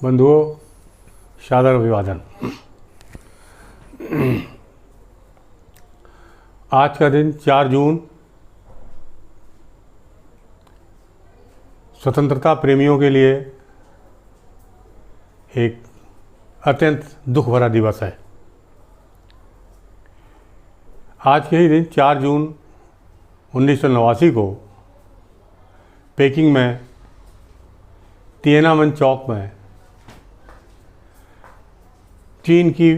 बंधुओं, सादर अभिवादन। आज का दिन 4 जून स्वतंत्रता प्रेमियों के लिए एक अत्यंत दुख भरा दिवस है। आज के ही दिन 4 जून 1989 को पेकिंग में तिएनामेन चौक में चीन की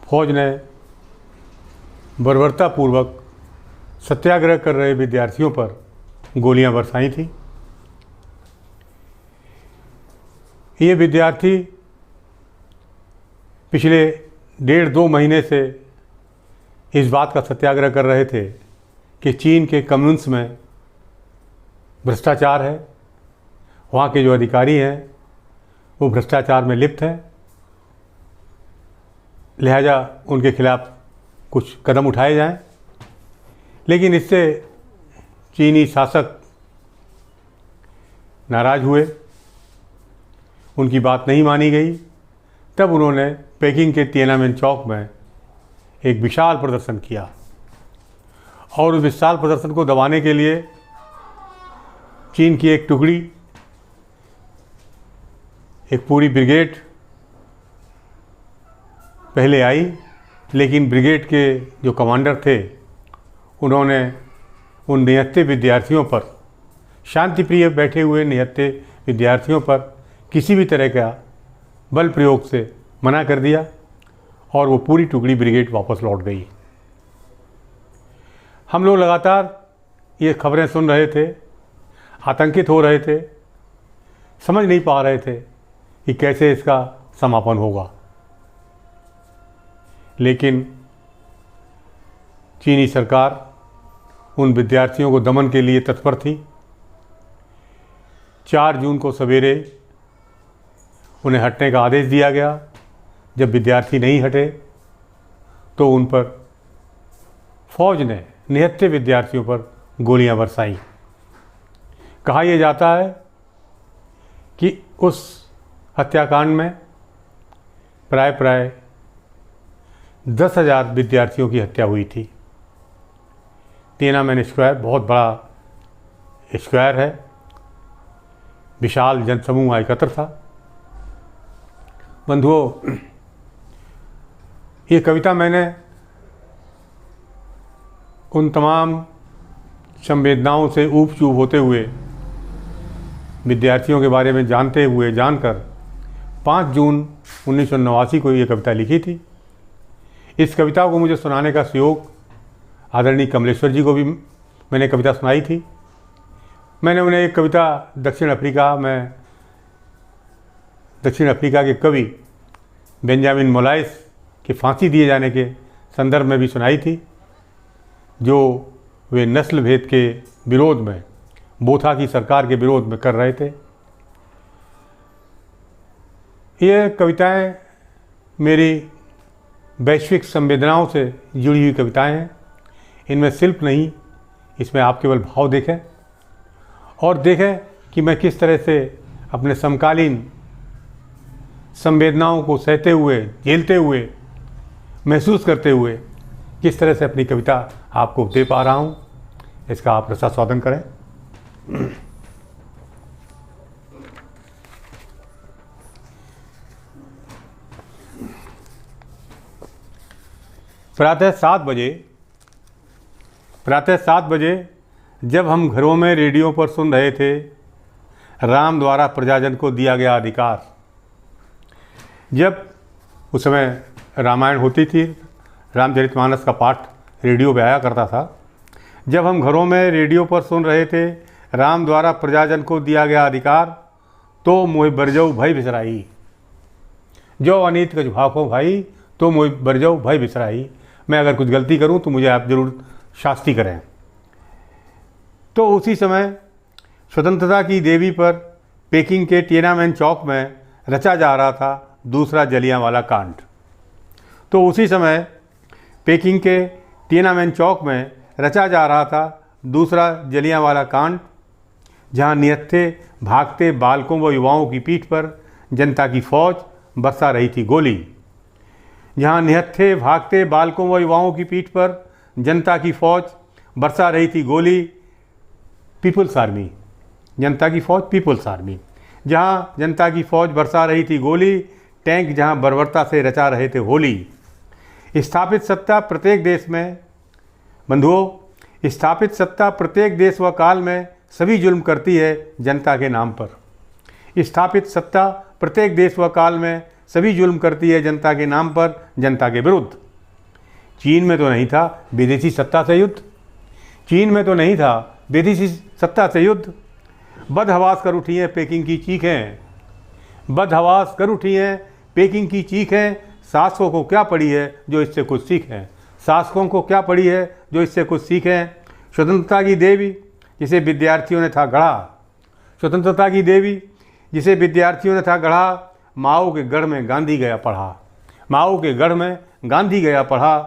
फौज ने बर्बरतापूर्वक सत्याग्रह कर रहे विद्यार्थियों पर गोलियां बरसाई थी। ये विद्यार्थी पिछले 1.5-2 महीने से इस बात का सत्याग्रह कर रहे थे कि चीन के कम्युनिस्ट में भ्रष्टाचार है, वहाँ के जो अधिकारी हैं वो भ्रष्टाचार में लिप्त हैं, लिहाजा उनके खिलाफ कुछ कदम उठाए जाएं। लेकिन इससे चीनी शासक नाराज़ हुए, उनकी बात नहीं मानी गई। तब उन्होंने पेकिंग के तिएनामेन चौक में एक विशाल प्रदर्शन किया और उस विशाल प्रदर्शन को दबाने के लिए चीन की एक टुकड़ी, एक पूरी ब्रिगेड पहले आई, लेकिन ब्रिगेड के जो कमांडर थे उन्होंने उन निहत्थे विद्यार्थियों पर, शांतिप्रिय बैठे हुए निहत्थे विद्यार्थियों पर किसी भी तरह का बल प्रयोग से मना कर दिया और वो पूरी टुकड़ी ब्रिगेड वापस लौट गई। हम लोग लगातार ये खबरें सुन रहे थे, आतंकित हो रहे थे, समझ नहीं पा रहे थे कि कैसे इसका समापन होगा। लेकिन चीनी सरकार उन विद्यार्थियों को दमन के लिए तत्पर थी। 4 जून को सवेरे उन्हें हटने का आदेश दिया गया। जब विद्यार्थी नहीं हटे तो उन पर फौज ने निहत्थे विद्यार्थियों पर गोलियां बरसाईं। कहा यह जाता है कि उस हत्याकांड में प्राय 10,000 विद्यार्थियों की हत्या हुई थी। तिएनामेन स्क्वायर बहुत बड़ा स्क्वायर है, विशाल जनसमूह एकत्र था। बंधुओं, ये कविता मैंने उन तमाम संवेदनाओं से ऊब चूब होते हुए, विद्यार्थियों के बारे में जानते हुए जानकर 5 जून 1989 को ये कविता लिखी थी। इस कविता को मुझे सुनाने का सहयोग आदरणीय कमलेश्वर जी को भी मैंने कविता सुनाई थी। मैंने उन्हें एक कविता दक्षिण अफ्रीका के कवि बेंजामिन मोलाइस के फांसी दिए जाने के संदर्भ में भी सुनाई थी, जो वे नस्ल भेद के विरोध में, बोथा की सरकार के विरोध में कर रहे थे। ये कविताएं मेरी वैश्विक संवेदनाओं से जुड़ी हुई कविताएं हैं। इनमें शिल्प नहीं, इसमें आप केवल भाव देखें और देखें कि मैं किस तरह से अपने समकालीन संवेदनाओं को सहते हुए, झेलते हुए, महसूस करते हुए किस तरह से अपनी कविता आपको दे पा रहा हूँ। इसका आप रसास्वादन करें। प्रातः 7 बजे जब हम घरों में रेडियो पर सुन रहे थे राम द्वारा प्रजाजन को दिया गया अधिकार, जब उस समय रामायण होती थी, रामचरितमानस का पाठ रेडियो पे आया करता था, जब हम घरों में रेडियो पर सुन रहे थे राम द्वारा प्रजाजन को दिया गया अधिकार, तो मोहि बरजऊ भय बिसराई, जो अनीत कछ भाखो भाई, तो मोहि बरजऊ भय बिसराई। मैं अगर कुछ गलती करूं तो मुझे आप जरूर शास्ति करें। तो उसी समय स्वतंत्रता की देवी पर पेकिंग के तिएनामेन चौक में रचा जा रहा था दूसरा जलियांवाला कांड। तो उसी समय पेकिंग के तिएनामेन चौक में रचा जा रहा था दूसरा जलियांवाला कांड, जहां निहत्थे भागते बालकों व युवाओं की पीठ पर जनता की फौज बरसा रही थी गोली। जहां निहत्थे भागते बालकों व युवाओं की पीठ पर जनता की फौज बरसा रही थी गोली। पीपुल्स आर्मी, जनता की फौज पीपुल्स आर्मी। जहां जनता की फौज बरसा रही थी गोली, टैंक जहां बर्बरता से रचा रहे थे होली। स्थापित सत्ता प्रत्येक देश में, बंधुओं, स्थापित सत्ता प्रत्येक देश व काल में सभी जुल्म करती है जनता के नाम पर। स्थापित सत्ता प्रत्येक देश व काल में सभी जुल्म करती है जनता के नाम पर, जनता के विरुद्ध। चीन में तो नहीं था विदेशी सत्ता से युद्ध, चीन में तो नहीं था विदेशी सत्ता से युद्ध। बदहवास कर उठी हैं पेकिंग की चीखें, बदहवास कर उठी हैं पेकिंग की चीखें। शासकों को क्या पड़ी है जो इससे कुछ सीखें, शासकों को क्या पड़ी है जो इससे कुछ सीखें। स्वतंत्रता की देवी जिसे विद्यार्थियों ने था गढ़ा, स्वतंत्रता की देवी जिसे विद्यार्थियों ने था गढ़ा, माओ के गढ़ में गांधी गया पढ़ा, माओ के गढ़ में गांधी गया पढ़ा।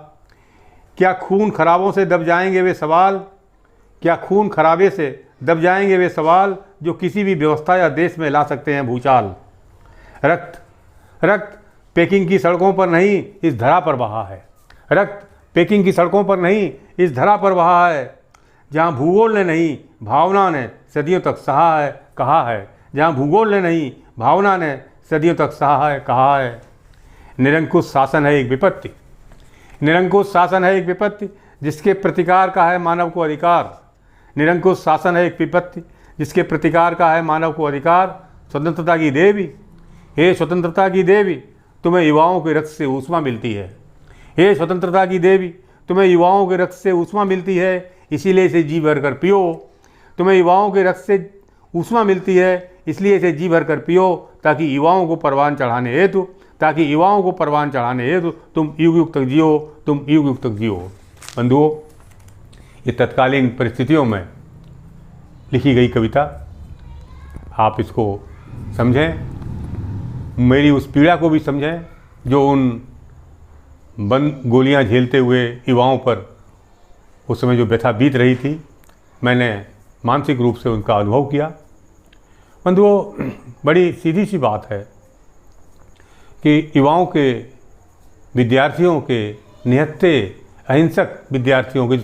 क्या खून खराबों से दब जाएंगे वे सवाल, क्या खून खराबे से दब जाएंगे वे सवाल जो किसी भी व्यवस्था या देश में ला सकते हैं भूचाल। रक्त रक्त पेकिंग की सड़कों पर नहीं इस धरा पर बहा है, रक्त पेकिंग की सड़कों पर नहीं इस धरा पर बहा है। जहाँ भूगोल ने नहीं भावना ने सदियों तक सहा है कहा है, जहाँ भूगोल ने नहीं भावना ने सदियों तक सहा है कहा है। निरंकुश शासन है एक विपत्ति, निरंकुश शासन है एक विपत्ति जिसके प्रतिकार का है मानव को अधिकार। निरंकुश शासन है एक विपत्ति जिसके प्रतिकार का है मानव को अधिकार। स्वतंत्रता की देवी, हे स्वतंत्रता की देवी, तुम्हें युवाओं के रक्त से ऊष्मा मिलती है। हे स्वतंत्रता की देवी, तुम्हें युवाओं के रक्त से ऊष्मा मिलती है, इसीलिए इसे जी भर कर पियो। तुम्हें युवाओं के रक्त से ऊष्मा मिलती है, इसलिए इसे जी भर कर पियो, ताकि युवाओं को परवान चढ़ाने हेतु, ताकि युवाओं को परवान चढ़ाने हेतु तुम युग युग तक जियो, तुम युग युग तक जियो। बंधुओं, ये तत्कालीन परिस्थितियों में लिखी गई कविता, आप इसको समझें, मेरी उस पीड़ा को भी समझें जो उन बंद गोलियां झेलते हुए युवाओं पर उस समय जो व्यथा बीत रही थी, मैंने मानसिक रूप से उनका अनुभव किया। बंधुओं, बड़ी सीधी सी बात है कि युवाओं के, विद्यार्थियों के, निहत्थे अहिंसक विद्यार्थियों के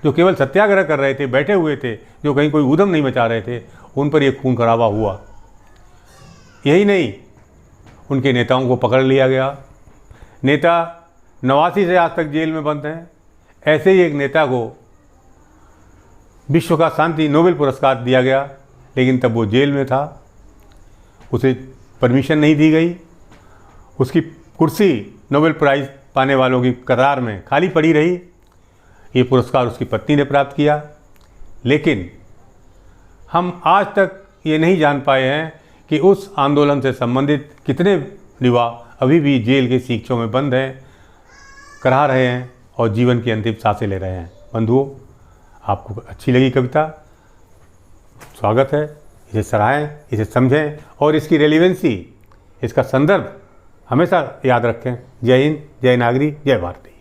जो केवल सत्याग्रह कर रहे थे, बैठे हुए थे, जो कहीं कोई ऊधम नहीं मचा रहे थे, उन पर यह खून खराबा हुआ। यही नहीं, उनके नेताओं को पकड़ लिया गया। नेता 89 से आज तक जेल में बंद हैं। ऐसे ही एक नेता को विश्व का शांति नोबेल पुरस्कार दिया गया, लेकिन तब वो जेल में था, उसे परमिशन नहीं दी गई। उसकी कुर्सी नोबेल प्राइज़ पाने वालों की कतार में खाली पड़ी रही। ये पुरस्कार उसकी पत्नी ने प्राप्त किया। लेकिन हम आज तक ये नहीं जान पाए हैं कि उस आंदोलन से संबंधित कितने युवा अभी भी जेल के सीक्षों में बंद हैं, कराह रहे हैं और जीवन की अंतिम सांसें ले रहे हैं। बंधुओं, आपको अच्छी लगी कविता, स्वागत है, इसे सराहें, इसे समझें और इसकी रेलिवेंसी, इसका संदर्भ हमेशा याद रखें। जय हिंद, जय नागरी, जय भारती।